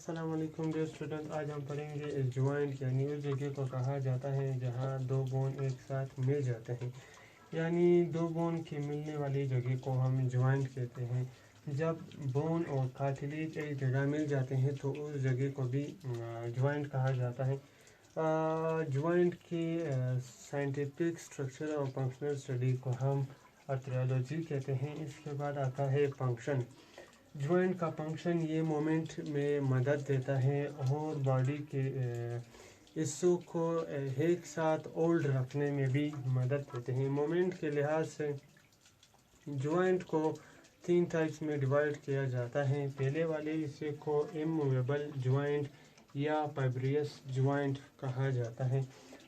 السلام علیکم dear student, آج ہم پڑھیں گے جوائنٹ یعنی اس جگہ کو کہا جاتا ہے جہاں دو بون ایک ساتھ مل جاتے ہیں، یعنی دو بون کے ملنے والی جگہ کو ہم جوائنٹ کہتے ہیں۔ جب بون اور کارٹلیج ایک جگہ مل جاتے ہیں تو اس جگہ کو بھی جوائنٹ کہا جاتا ہے۔ جوائنٹ کی سائنٹیفک اسٹرکچر اور فنکشنل اسٹڈی کو ہم آرتھریالوجی کہتے ہیں۔ اس کے بعد آتا ہے فنکشن۔ جوائنٹ کا فنکشن یہ مومنٹ میں مدد دیتا ہے اور باڈی کے حصوں کو ایک ساتھ ہولڈ رکھنے میں بھی مدد دیتے ہیں۔ مومنٹ کے لحاظ سے جوائنٹ کو 3 ٹائپس میں ڈیوائڈ کیا جاتا ہے۔ پہلے والے حصے کو اموویبل جوائنٹ یا فائبریس جوائنٹ کہا جاتا ہے۔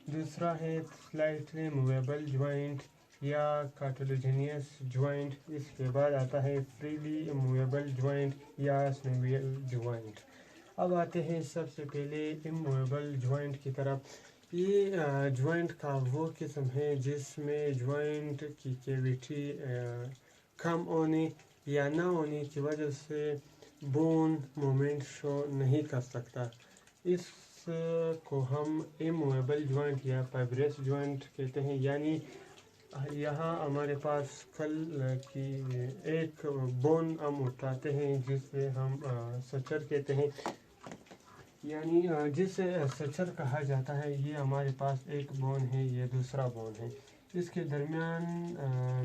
دوسرا ہے سلائٹلی موویبل جوائنٹ یا کارٹلیجینس جوائنٹ۔ اس کے بعد آتا ہے فریلی موویبل جوائنٹ یا سنوویل جوائنٹ۔ اب آتے ہیں سب سے پہلے اموویبل جوائنٹ کی طرف۔ یہ جوائنٹ کا وہ قسم ہے جس میں جوائنٹ کی کیویٹی کم ہونے یا نہ ہونے کی وجہ سے بون مومنٹ شو نہیں کر سکتا۔ اس کو ہم اموویبل جوائنٹ یا فائبریس جوائنٹ کہتے ہیں، یعنی یہاں ہمارے پاس کل کی ایک بون ہم اٹھاتے ہیں جسے ہم سچر کہتے ہیں، یعنی جسے سچر کہا جاتا ہے۔ یہ ہمارے پاس ایک بون ہے، یہ دوسرا بون ہے۔ اس کے درمیان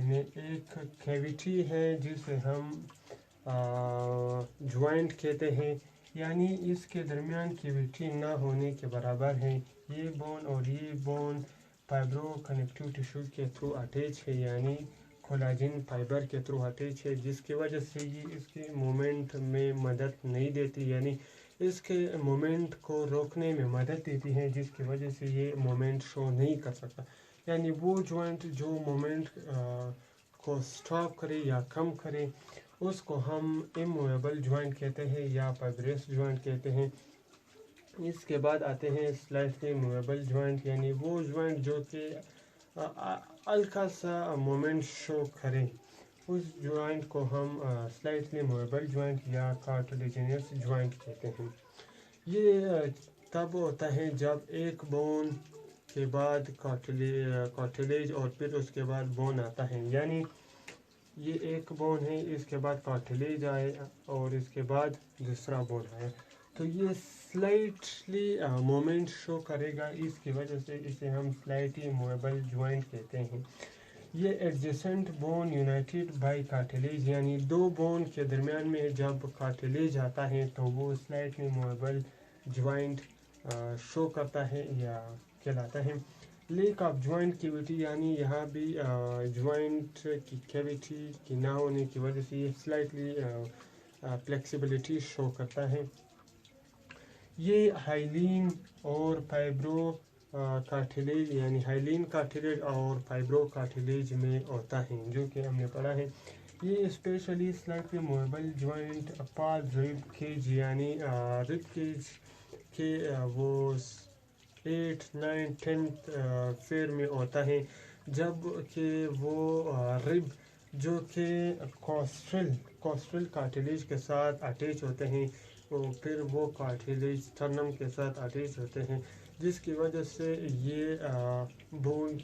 میں ایک کیویٹی ہے جسے ہم جوائنٹ کہتے ہیں، یعنی اس کے درمیان کیویٹی نہ ہونے کے برابر ہے۔ یہ بون اور یہ بون فائبرو کنیکٹیو ٹیشو کے تھرو اٹیچ ہے، یعنی کولاجن فائبر کے تھرو اٹیچ ہے، جس کی وجہ سے یہ اس کے مومنٹ میں مدد نہیں دیتی، یعنی اس کے مومنٹ کو روکنے میں مدد دیتی ہے، جس کی وجہ سے یہ مومنٹ شو نہیں کر سکتا۔ یعنی وہ جوائنٹ جو مومنٹ کو سٹاپ کرے یا کم کرے اس کو ہم اموویبل جوائنٹ کہتے ہیں یا فائبریس جوائنٹ کہتے ہیں۔ اس کے بعد آتے ہیں سلائٹلی موویبل جوائنٹ، یعنی وہ جوائنٹ جو کہ ہلکا سا مومنٹ شو کرے، اس جوائنٹ کو ہم سلائٹلی موویبل جوائنٹ یا کارٹلیجینس جوائنٹ کہتے ہیں۔ یہ تب ہوتا ہے جب ایک بون کے بعد کارٹلیج اور پھر اس کے بعد بون آتا ہے، یعنی یہ ایک بون ہے، اس کے بعد کارٹلیج آئے اور اس کے بعد دوسرا بون آئے تو یہ سلائٹلی مومنٹ شو کرے گا، اس کی وجہ سے اسے ہم سلائٹلی موویبل جوائنٹ کہتے ہیں۔ یہ adjacent bone United by cartilage, یعنی دو بون کے درمیان میں جب کارٹلیج آتا ہے تو وہ سلائٹلی موویبل جوائنٹ شو کرتا ہے یا کہلاتا ہے۔ لیک آف جوائنٹ کیویٹی، یعنی یہاں بھی جوائنٹ کی کیویٹی کی نہ ہونے کی وجہ سے یہ سلائٹلی فلیکسیبلٹی شو کرتا ہے۔ یہ ہائلین اور فائبرو کارٹلیج، یعنی ہائلین کارٹلیج اور فائبرو کارٹلیج میں ہوتا ہے، جو کہ ہم نے پڑھا ہے۔ یہ اسپیشلی سلائٹلی موویبل جوائنٹ پاز ریب کیج، یعنی ریب کیج کے وہ 8th 9th 10th فیر میں ہوتا ہے، جب کہ وہ ریب جو کہ کوسٹرل کارٹلیج کے ساتھ اٹیچ ہوتے ہیں، پھر وہ کارٹلیج سٹرنم کے ساتھ اٹیچ ہوتے ہیں، جس کی وجہ سے یہ بون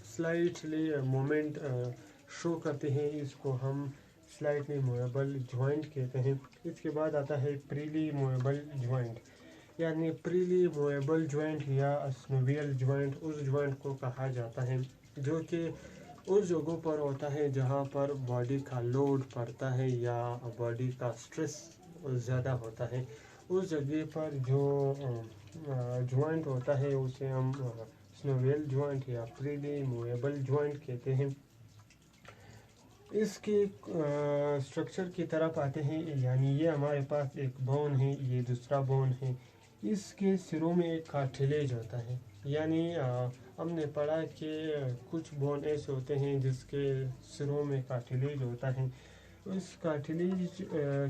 سلائٹلی مومنٹ شو کرتے ہیں، اس کو ہم سلائٹلی موویبل جوائنٹ کہتے ہیں۔ اس کے بعد آتا ہے فریلی موویبل جوائنٹ، یعنی فریلی موویبل جوائنٹ یا سنوویل جوائنٹ اس جوائنٹ کو کہا جاتا ہے جو کہ اس جگہوں پر ہوتا ہے جہاں پر باڈی کا لوڈ پڑتا ہے یا باڈی کا سٹریس زیادہ ہوتا ہے، اس جگہ پر جو جوائنٹ ہوتا ہے اسے ہم سنوویل جوائنٹ یا فریلی موویبل جوائنٹ کہتے ہیں۔ اس کے اسٹرکچر کی طرف آتے ہیں، یعنی یہ ہمارے پاس ایک بون ہے، یہ دوسرا بون ہے، اس کے سروں میں ایک کارٹلیج ہوتا ہے، یعنی ہم نے پڑھا کہ کچھ بون ایسے ہوتے ہیں جس کے سروں میں کارٹلیج ہوتا ہے۔ اس کارٹلیج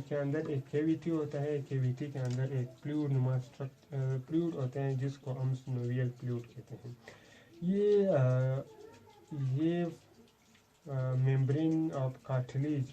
کے اندر ایک کیویٹی ہوتا ہے، کیویٹی کے اندر ایک فلوئڈ ہوتے ہیں جس کو ہم سنوویل فلوئڈ کہتے ہیں۔ یہ ممبرین آف کارٹلیج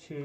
6